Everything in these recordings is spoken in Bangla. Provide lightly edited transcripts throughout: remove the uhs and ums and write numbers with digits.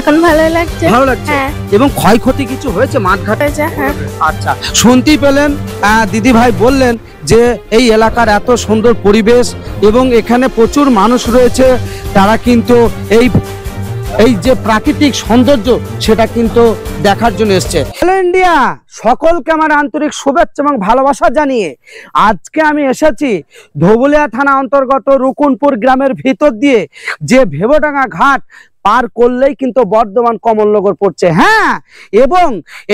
এখন ভালো লাগছে। ভালো লাগছে। এবং ক্ষয়ক্ষতি কিছু হয়েছে মাঠঘাটে? হ্যাঁ। আচ্ছা, শুনতেই পেলেন দিদি ভাই বললেন যে এই এলাকার এত সুন্দর পরিবেশ এবং এখানে প্রচুর মানুষ রয়েছে, তারা কিন্তু এই যে প্রাকৃতিক সৌন্দর্য সেটা কিন্তু দেখার জন্য এসছে। হ্যালো ইন্ডিয়া, সকলকে আমার আন্তরিক শুভেচ্ছা এবং ভালোবাসা জানিয়ে আজকে আমি এসেছি ধবুলিয়া থানা অন্তর্গত রুকুনপুর গ্রামের ভিতর দিয়ে যে ভেবডাঙ্গা ঘাট পার করলেই কিন্তু বর্ধমান কমলনগর পড়ছে। হ্যাঁ, এবং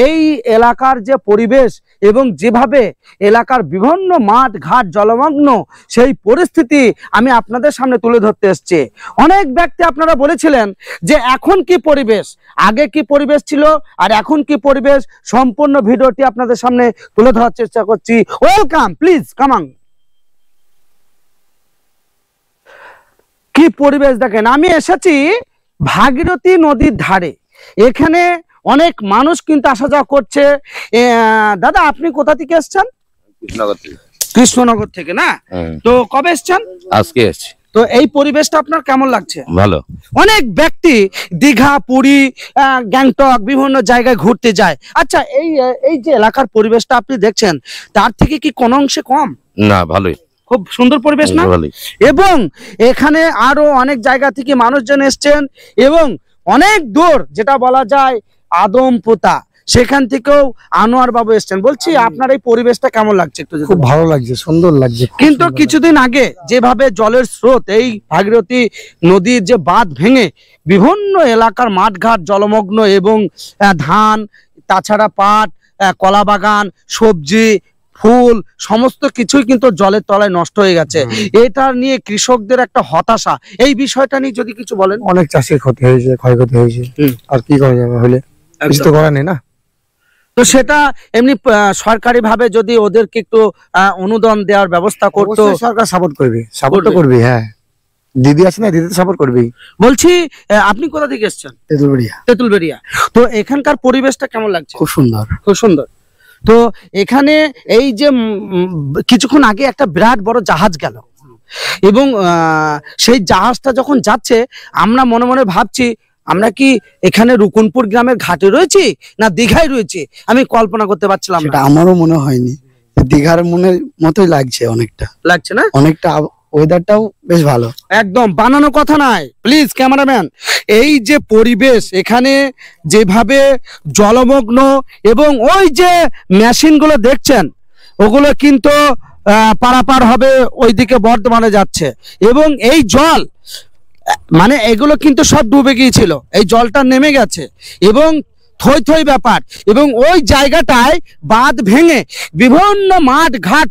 এই এলাকার যে পরিবেশ এবং যেভাবে এলাকার বিভিন্ন মাঠ ঘাট জলমগ্ন সেই পরিস্থিতি আমি আপনাদের সামনে তুলে ধরতে এসেছি। অনেক ব্যক্তি আপনারা বলেছিলেন যে এখন কি পরিবেশ, আগে কি পরিবেশ ছিল আর এখন কি পরিবেশ, সম্পূর্ণ ভিডিওটি আপনাদের সামনে তুলে ধরার চেষ্টা করছি। Welcome, please come in. কি পরিবেশ দেখেন, আমি এসেছি ভাগীরথী নদীর ধারে। এখানে অনেক মানুষ কিন্তু আসা যাওয়া করছে। দাদা, আপনি কোথা থেকে এসছেন? কৃষ্ণনগর থেকে না? তো কবে এসছেন? আজকে এসেছি। তো এই পরিবেশটা আপনার কেমন লাগছে? ভালো। অনেক ব্যক্তি দীঘা, পুরী, গ্যাংটক বিভিন্ন জায়গায় ঘুরতে যায়। আচ্ছা, এই যে এলাকার পরিবেশটা আপনি দেখছেন, তার থেকে কি কোন অংশে কম? না, ভালোই, খুব সুন্দর পরিবেশ না? এবং এখানে আরো অনেক জায়গা থেকে মানুষজন এসছেন এবং অনেক দূর, যেটা বলা যায় আদমপোতা, সেখান থেকেও আনোয়ার বাবু এসছেন। বলছি, আপনার এই পরিবেশটা কেমন লাগছে? একটু খুব ভালো লাগছে, সুন্দর লাগছে। কিন্তু কিছুদিন আগে যেভাবে জলের স্রোত এই ভাগীরথী নদীর যে বাঁধ ভেঙে বিভিন্ন এলাকার মাঠঘাট জলমগ্ন এবং ধান, তাছাড়া পাট, কলা বাগান, সবজি, ফুল সমস্ত কিছুই কিন্তু জলের তলায় নষ্ট হয়ে গেছে। এটা নিয়ে কৃষকদের একটা হতাশা, এই বিষয়টা নিয়ে যদি কিছু বলেন। অনেক চাষের ক্ষতি হয়েছে, ক্ষয়ক্ষতি হয়েছে, আর কি করা যাবে, হলে কিছু তো করার নেই না। তো সেটা এমনি সরকারি ভাবে যদি ওদেরকে একটু অনুদান দেওয়ার ব্যবস্থা করতো, সরকার সাপোর্ট করবে, সাপোর্ট তো করবে। হ্যাঁ, দিদি আছে না, দিদি তো সাপোর্ট করবেই। বলছি, আপনি কোথা থেকে এসেছেন? তেঁতুলবেড়িয়া। তো এখানকার পরিবেশটা কেমন লাগছে? খুব সুন্দর, খুব সুন্দর। তো এখানে এই যে কিছুক্ষণ আগে একটা বিরাট বড় জাহাজ গেল এবং সেই জাহাজটা যখন যাচ্ছে আমরা মনে মনে ভাবছি আমরা কি এখানে রুকুনপুর গ্রামের ঘাটে রয়েছি না দীঘায় রয়েছি, আমি কল্পনা করতে পারছিলাম না। আমারও মনে হয়নি, দীঘার মনের মতোই লাগছে, অনেকটা লাগছে না? অনেকটা, ওয়েদারটাও বেশ ভালো, একদম বানানো কথা নাই। প্লিজ ক্যামেরাম্যান, এই যে পরিবেশ এখানে যেভাবে জলমগ্ন এবং ওই যে মেশিনগুলো দেখছেন ওগুলো কিন্তু পারাপার হবে ওইদিকে বর্ধমানে যাচ্ছে এবং এই জল মানে এগুলো কিন্তু সব ডুবে গিয়েছিল, এই জলটা নেমে গেছে এবং থই থই ব্যাপার। এবং ওই জায়গাটায় বাঁধ ভেঙে বিভিন্ন মাঠ ঘাট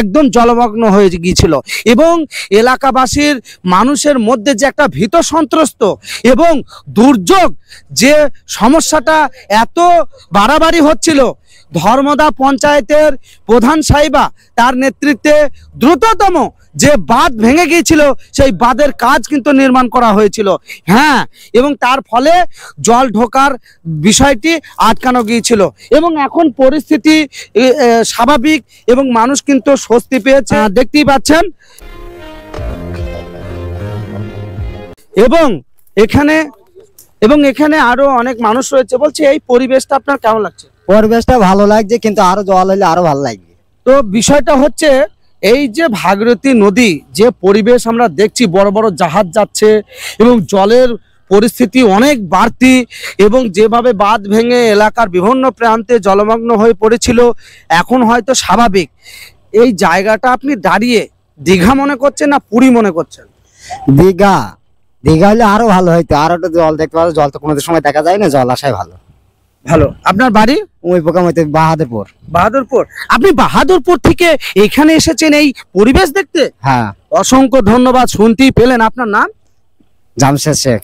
একদম জলমগ্ন হয়ে গিয়েছিল এবং এলাকাবাসীর মানুষের মধ্যে যে একটা ভীত সন্ত্রস্ত এবং দুর্যোগ যে সমস্যাটা এত বাড়াবাড়ি হচ্ছিল, ধর্মদা পঞ্চায়েতের প্রধান সাহেবা তার নেতৃত্বে দ্রুততম যে বাঁধ ভেঙে গিয়েছিল সেই বাঁধের কাজ কিন্তু নির্মাণ করা হয়েছিল। হ্যাঁ, এবং তার ফলে জল ঢোকার বিষয়টি আটকানো গিয়েছিল এবং এখন পরিস্থিতি স্বাভাবিক এবং মানুষ কিন্তু স্বস্তি পেয়েছে, দেখতেই পাচ্ছেন। এবং এখানে আরো অনেক মানুষ রয়েছে। বলছি, এই পরিবেশটা আপনার কেমন লাগছে? পরিবেশটা ভালো লাগছে, কিন্তু আরো জল হলে আরো ভালো লাগবে। তো বিষয়টা হচ্ছে এই যে ভাগীরথী নদী যে পরিবেশ আমরা দেখছি, বড় বড় জাহাজ যাচ্ছে এবং জলের পরিস্থিতি অনেক বাড়তি এবং যেভাবে বাঁধ ভেঙে এলাকার বিভিন্ন প্রান্তে জলমগ্ন হয়ে পড়েছিল, এখন হয়তো স্বাভাবিক। এই জায়গাটা আপনি দাঁড়িয়ে দীঘা মনে করছেন না পুরী মনে করছেন? দীঘা হলে আরো ভালো হইতো, আর একটা জল দেখতে পারো, জল তো কোনো সময় দেখা যায় না, জল আসাই ভালো। ভালো। আপনার বাড়ি? ওই পোকাম হইতে বাহাদুরপুর। আপনি বাহাদুরপুর থেকে এখানে এসেছেন এই পরিবেশ দেখতে? হ্যাঁ, অসংখ্য ধন্যবাদ। শুনতেই পেলেন, আপনার নাম? জামশেদ শেখ।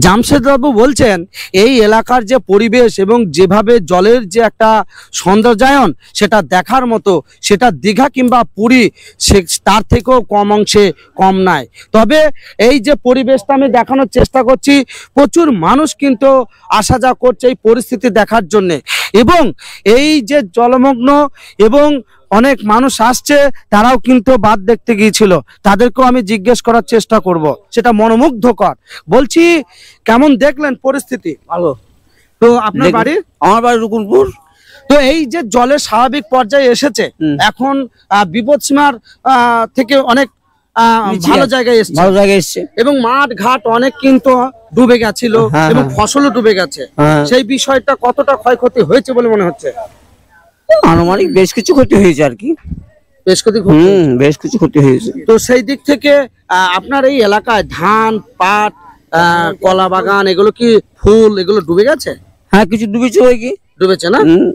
জামশেদ বাবু বলছেন এই এলাকার যে পরিবেশ এবং যেভাবে জলের যে একটা সৌন্দর্যায়ন সেটা দেখার মতো, সেটা দীঘা কিংবা পুরী তার থেকেও কম অংশে কম নয়। তবে এই যে পরিবেশটা আমি দেখানোর চেষ্টা করছি, প্রচুর মানুষ কিন্তু আসা যাওয়া করছে এই পরিস্থিতি দেখার জন্যে এবং এই যে জলমগ্ন এবং অনেক মানুষ আসছে, তারাও কিন্তু বাদ দেখতে গিয়েছিল, তাদেরকেও আমি জিজ্ঞেস করার চেষ্টা করব, সেটা মনোমুগ্ধকর। বলছি, কেমন দেখলেন পরিস্থিতি? ভালো। তো আপনার বাড়ি? আমার বাড়ি রুকুনপুর। তো এই যে জলের স্বাভাবিক পর্যায়ে এসেছে, এখন বিপদসীমার থেকে অনেক ভালো জায়গায় এসেছে, ভালো জায়গায় এসছে, এবং মাঠ ঘাট অনেক কিন্তু ডুবে গেছিল হ্যাঁ, এবং হ্যাঁ। ফসলও ডুবে গেছে। হ্যাঁ। সেই বিষয়টা কতটা ক্ষয়ক্ষতি হয়েছে বলে মনে হচ্ছে? আনুমানিক বেশ কিছু ক্ষতি হয়েছে আর কি। বেশ ক্ষতি হয়েছে। বেশ কিছু ক্ষতি হয়েছে। তো সেই দিক থেকে আপনার এই এলাকায় ধান, পাট, কলা বাগান, এগুলো কি ফুল, এগুলো ডুবে গেছে? হ্যাঁ, কিছু ডুবেছে, হয় কি ডুবেছে না? হুম।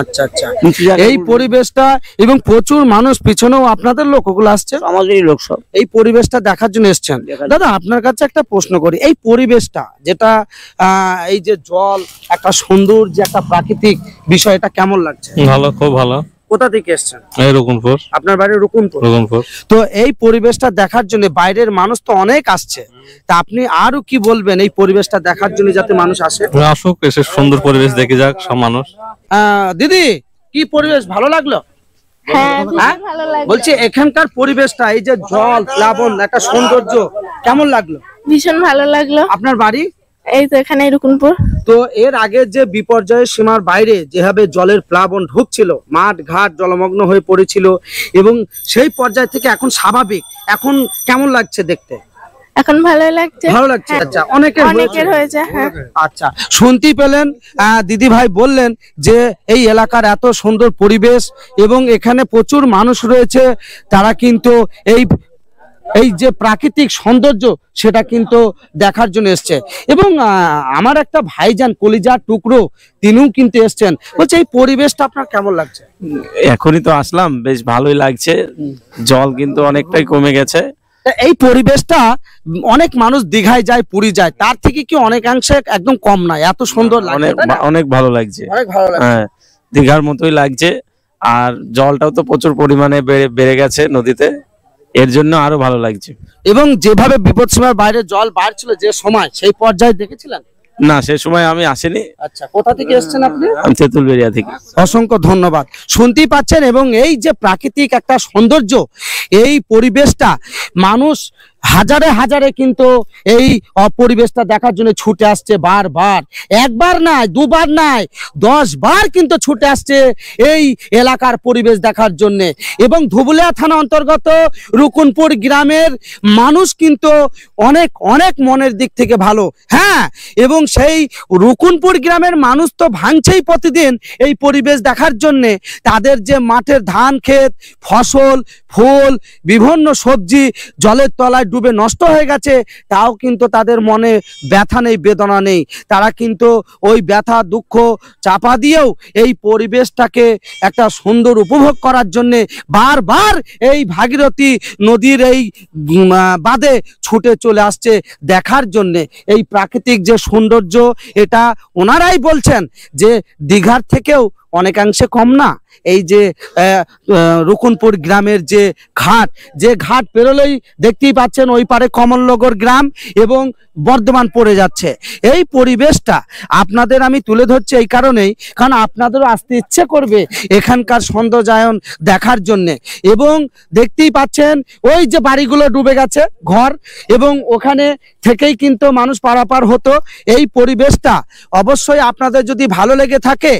আচ্ছা আচ্ছা। নিচু জায়গা এই পরিবেশটা, এবং প্রচুর মানুষ, পিছনেও আপনাদের লোকগুলো আসছে, আমাদেরই লোক সব। এই পরিবেশটা দেখার জন্য এসছেন। দাদা, আপনার কাছে একটা প্রশ্ন করি, এই পরিবেশটা যেটা এই যে জল, একটা সুন্দর যে একটা প্রাকৃতিক বিষয়, এটা কেমন লাগছে? ভালো, খুব ভালো। কোথা থেকে এসছেন? এই রকুনপুর। আপনার বাড়ি রকুনপুর? রকুনপুর। তো এই পরিবেশটা দেখার জন্য বাইরের মানুষ তো অনেক আসছে, তা আপনি আরো কি বলবেন এই পরিবেশটা দেখার জন্য, যাতে মানুষ আসে? আসুক, এসে সুন্দর পরিবেশ দেখে যাক সব মানুষ। দিদি, কি পরিবেশ ভালো লাগলো? হ্যাঁ, হ্যাঁ? ভালো লাগলো। বলছি, এখানকার পরিবেশটা, এই যে জল প্লাবন, একটা সৌন্দর্য, কেমন লাগলো? ভীষণ ভালো লাগলো। আপনার বাড়ি? এই তো এখানে রুকুনপুর। তো এর আগে যে বিপর্যয়ের সীমার বাইরে যেভাবে জলের প্লাবন ঢুকছিল, মাঠ ঘাট জলমগ্ন হয়ে পড়েছিল, এবং সেই পর্যায় থেকে এখন স্বাভাবিক, এখন কেমন লাগছে দেখতে? এখন ভালোই লাগছে। ভালো লাগছে। হ্যাঁ। আচ্ছা, অনেকের অনেকের হয়েছে। হ্যাঁ, আচ্ছা, শুনতেই পেলেন, দিদি ভাই বললেন যে এই এলাকার এত সুন্দর পরিবেশ এবং এখানে প্রচুর মানুষ রয়েছে, তারা কিন্তু এই যে প্রাকৃতিক সৌন্দর্য সেটা কিন্তু দেখার জন্য এসছে। এবং আমার একটা ভাইজান, কলিজার টুকরো, তিনিও কিন্তু এসছেন। বলছে, এই পরিবেশটা আপনার কেমন লাগছে? এখনই তো আসলাম, বেশ ভালোই লাগছে। জল কিন্তু অনেকটাই কমে গেছে। এই পরিবেশটা, অনেক মানুষ দীঘায় যায়, পুরী যায়, তার থেকে কি অনেকাংশে একদম কম না? এত সুন্দর লাগছে, অনেক তাই না? অনেক ভালো লাগছে। অনেক ভালো লাগছে। হ্যাঁ, দীঘার মতোই লাগছে। আর জলটাও তো প্রচুর পরিমাণে বেড়ে গেছে নদীতে, এর জন্য আরো ভালো লাগছে। এবং যেভাবে বিপদসীমার বাইরে জল বাড়ছিল যে সময়, সেই পর্যায়ে দেখেছিলেন? না, সে সময় আমি আসিনি। আচ্ছা, কোথা থেকে এসেছেন আপনি? আমি তেঁতুলবেড়িয়া থেকে। অসংখ্য ধন্যবাদ। শুনতেই পাচ্ছেন, এবং এই যে প্রাকৃতিক একটা সৌন্দর্য, এই পরিবেশটা মানুষ হাজারে হাজারে কিন্তু এই পরিবেশটা দেখার জন্য ছুটে আসছে বারবার, একবার নাই, দুবার নাই, 10 বার কিন্তু ছুটে আসছে এই এলাকার পরিবেশ দেখার জন্য। এবং ধুবুলিয়া থানা অন্তর্গত রুকুনপুর গ্রামের মানুষ কিন্তু অনেক অনেক মনের দিক থেকে ভালো। হ্যাঁ, এবং সেই রুকুনপুর গ্রামের মানুষ তো ভাঙছেই প্রতিদিন এই পরিবেশ দেখার জন্য। তাদের যে মাঠের ধান ক্ষেত, ফসল, ফুল, বিভিন্ন সবজি জলের তলায় ডুবে নষ্ট হয়ে গেছে, তাও কিন্তু তাদের মনে ব্যথা নেই, বেদনা নেই। তারা কিন্তু ওই ব্যথা দুঃখ চাপা দিয়েও এই পরিবেশটাকে একটা সুন্দর উপভোগ করার জন্য বারবার এই ভাগীরথী নদীর এই বাঁধে ছুটে চলে আসছে দেখার জন্য এই প্রাকৃতিক যে সৌন্দর্য। এটা ওনারাই বলছেন যে দীঘার থেকেও অনেকাংশে কম না। এই যে রুকুনপুর গ্রামের যে ঘাট পেরোলেই দেখতেই পাচ্ছেন ওই পারে কমলনগর গ্রাম এবং বর্ধমান পড়ে যাচ্ছে। এই পরিবেশটা আপনাদের আমি তুলে ধরছি এই কারণেই, কারণ আপনাদেরও আসতে ইচ্ছে করবে এখানকার সৌন্দর্যায়ন দেখার জন্যে। এবং দেখতেই পাচ্ছেন ওই যে বাড়িগুলো ডুবে গেছে ঘর, এবং ওখানে থেকেই কিন্তু মানুষ পারাপার হতো। এই পরিবেশটা অবশ্যই আপনাদের যদি ভালো লেগে থাকে,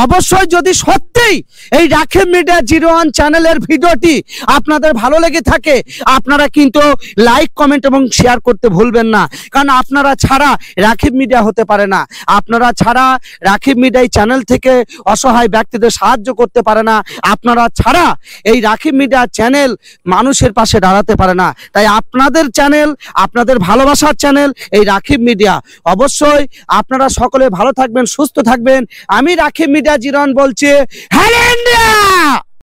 অবশ্যই যদি সত্যিই এই রাখিব মিডিয়া 01 চ্যানেলের ভিডিওটি আপনাদের ভালো লেগে থাকে, আপনারা কিন্তু লাইক, কমেন্ট এবং শেয়ার করতে ভুলবেন না। কারণ আপনারা ছাড়া রাখিব মিডিয়া হতে পারে না, আপনারা ছাড়া রাখিব মিডিয়া চ্যানেল থেকে অসহায় ব্যক্তিদের সাহায্য করতে পারে না, আপনারা ছাড়া এই রাখিব মিডিয়া চ্যানেল মানুষের পাশে দাঁড়াতে পারে না। তাই আপনাদের চ্যানেল, আপনাদের ভালোবাসার চ্যানেল এই রাখিব মিডিয়া। অবশ্যই আপনারা সকলে ভালো থাকবেন, সুস্থ থাকবেন। আমি রাখিব মিডিয়া 01 বলছি, হ্যালো ইন্ডিয়া।